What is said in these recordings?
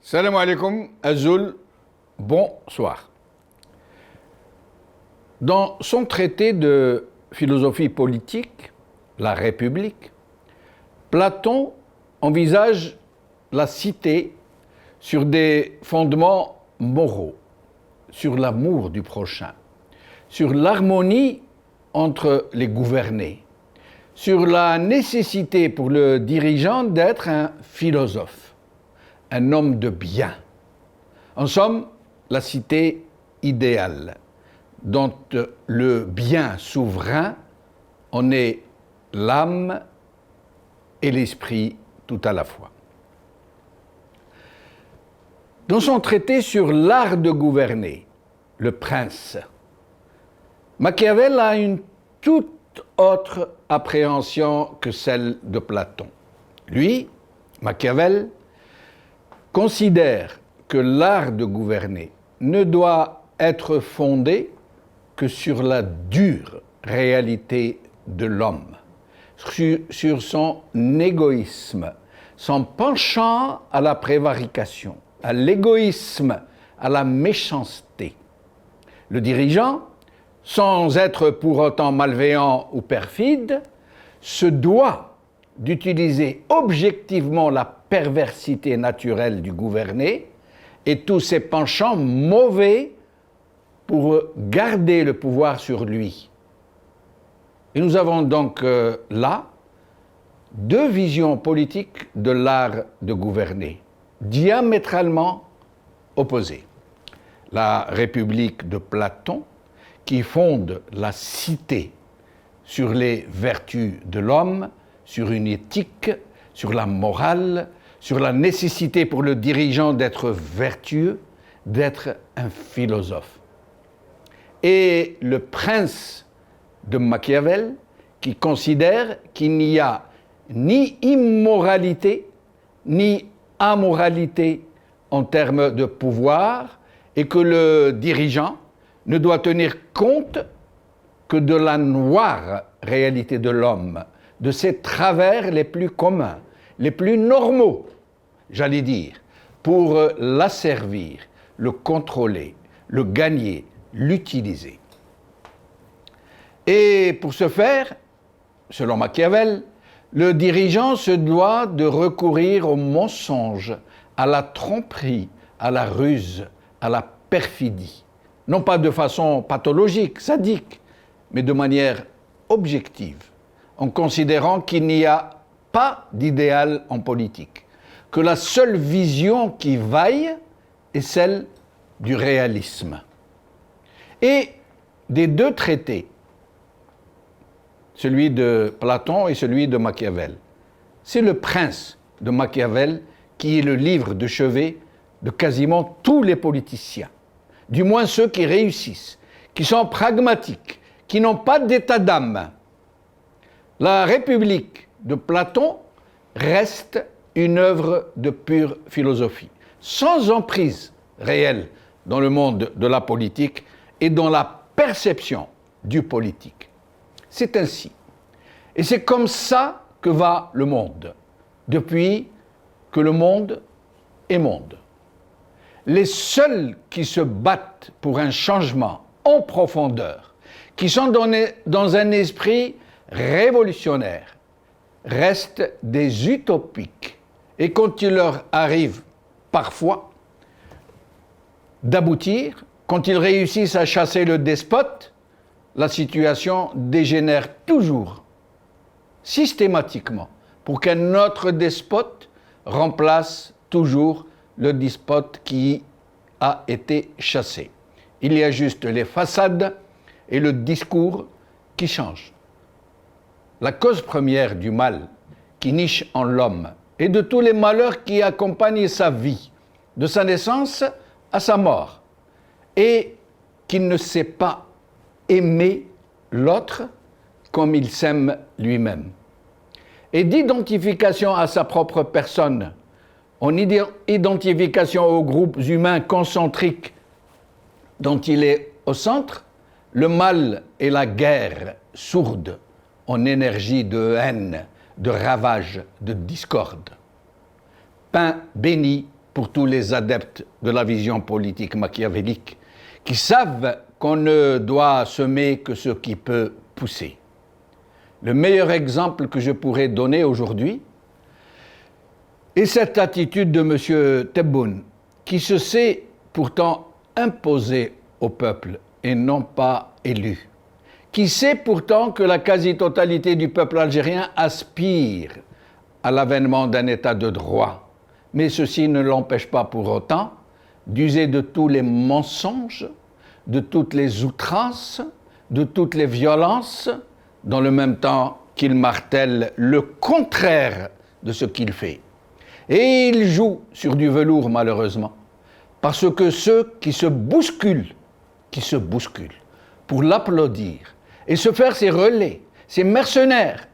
Salam alaikum, Azul, bonsoir. Dans son traité de philosophie politique, La République, Platon envisage la cité sur des fondements moraux, sur l'amour du prochain, sur l'harmonie entre les gouvernés, sur la nécessité pour le dirigeant d'être un philosophe, un homme de bien. En somme, la cité idéale, dont le bien souverain en est l'âme et l'esprit tout à la fois. Dans son traité sur l'art de gouverner, Le Prince, Machiavel a une toute autre appréhension que celle de Platon. Lui, Machiavel, considère que l'art de gouverner ne doit être fondé que sur la dure réalité de l'homme, sur son égoïsme, son penchant à la prévarication, à l'égoïsme, à la méchanceté. Le dirigeant, sans être pour autant malveillant ou perfide, se doit d'utiliser objectivement la perversité naturelle du gouverné et tous ses penchants mauvais pour garder le pouvoir sur lui. Et nous avons donc là deux visions politiques de l'art de gouverner, diamétralement opposées. La République de Platon, qui fonde la cité sur les vertus de l'homme, sur une éthique, sur la morale, sur la nécessité pour le dirigeant d'être vertueux, d'être un philosophe. Et le Prince de Machiavel, qui considère qu'il n'y a ni immoralité, ni amoralité en termes de pouvoir, et que le dirigeant ne doit tenir compte que de la noire réalité de l'homme, de ses travers les plus communs, les plus normaux, j'allais dire, pour l'asservir, le contrôler, le gagner, l'utiliser. Et pour ce faire, selon Machiavel, le dirigeant se doit de recourir au mensonge, à la tromperie, à la ruse, à la perfidie. Non pas de façon pathologique, sadique, mais de manière objective, en considérant qu'il n'y a pas d'idéal en politique, que la seule vision qui vaille est celle du réalisme. Et des deux traités, celui de Platon et celui de Machiavel, c'est Le Prince de Machiavel qui est le livre de chevet de quasiment tous les politiciens, du moins ceux qui réussissent, qui sont pragmatiques, qui n'ont pas d'état d'âme. La République de Platon reste une œuvre de pure philosophie, sans emprise réelle dans le monde de la politique et dans la perception du politique. C'est ainsi. Et c'est comme ça que va le monde, depuis que le monde est monde. Les seuls qui se battent pour un changement en profondeur, qui sont dans un esprit révolutionnaire, restent des utopiques. Et quand il leur arrive parfois d'aboutir, quand ils réussissent à chasser le despote, la situation dégénère toujours, systématiquement, pour qu'un autre despote remplace toujours le despote qui a été chassé. Il y a juste les façades et le discours qui changent. La cause première du mal qui niche en l'homme et de tous les malheurs qui accompagnent sa vie, de sa naissance à sa mort, et qu'il ne sait pas aimer l'autre comme il s'aime lui-même. Et d'identification à sa propre personne, en identification aux groupes humains concentriques dont il est au centre, le mal et la guerre sourde en énergie de haine, de ravage, de discorde. Pain béni pour tous les adeptes de la vision politique machiavélique, qui savent qu'on ne doit semer que ce qui peut pousser. Le meilleur exemple que je pourrais donner aujourd'hui est cette attitude de M. Tebboune, qui se sait pourtant imposé au peuple et non pas élu, qui sait pourtant que la quasi-totalité du peuple algérien aspire à l'avènement d'un État de droit, mais ceci ne l'empêche pas pour autant d'user de tous les mensonges, de toutes les outrances, de toutes les violences, dans le même temps qu'il martèle le contraire de ce qu'il fait. Et il joue sur du velours, malheureusement, parce que ceux qui se bousculent pour l'applaudir et se faire ses relais, ses mercenaires,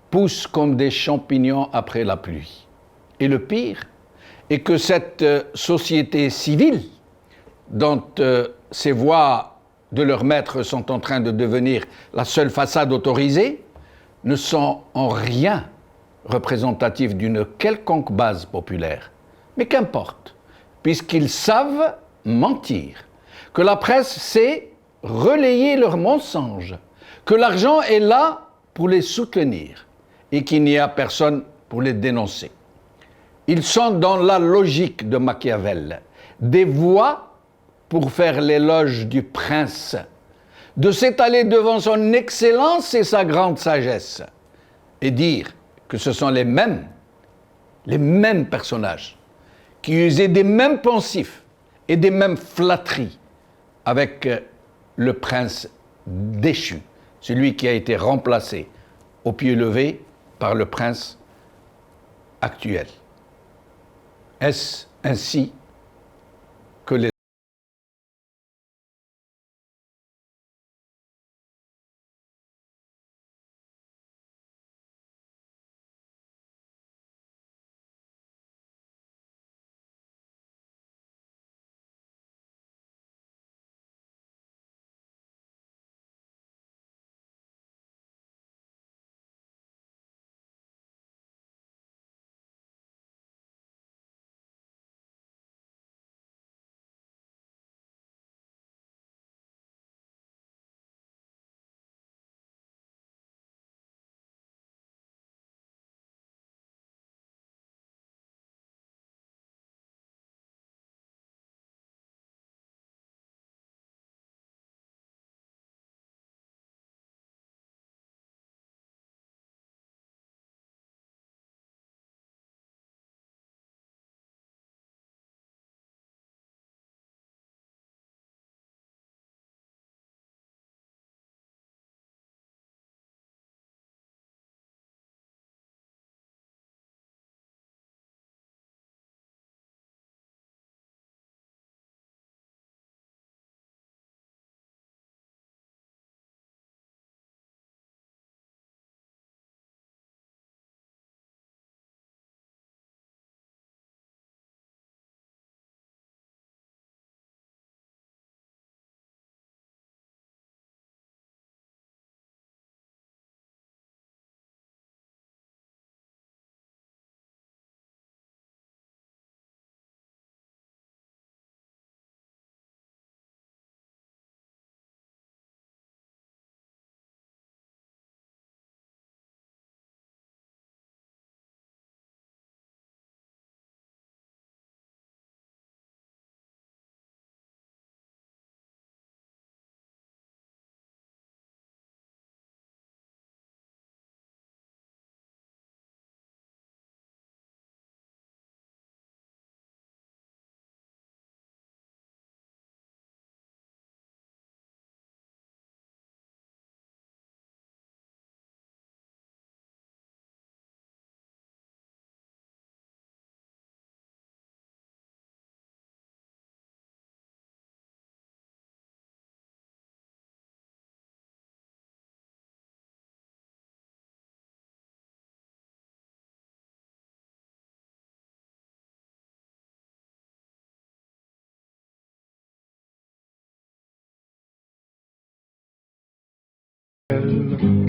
poussent comme des champignons après la pluie. Et le pire est que cette société civile, dont ces voix de leurs maîtres sont en train de devenir la seule façade autorisée, ne sont en rien représentatifs d'une quelconque base populaire. Mais qu'importe, puisqu'ils savent mentir, que la presse sait relayer leurs mensonges, que l'argent est là pour les soutenir et qu'il n'y a personne pour les dénoncer. Ils sont dans la logique de Machiavel, des voix pour faire l'éloge du prince, de s'étaler devant son excellence et sa grande sagesse, et dire que ce sont les mêmes personnages qui usaient des mêmes pensifs et des mêmes flatteries avec le prince déchu, celui qui a été remplacé au pied levé par le prince actuel. Est-ce ainsi que les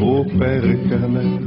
Ô Père éternel,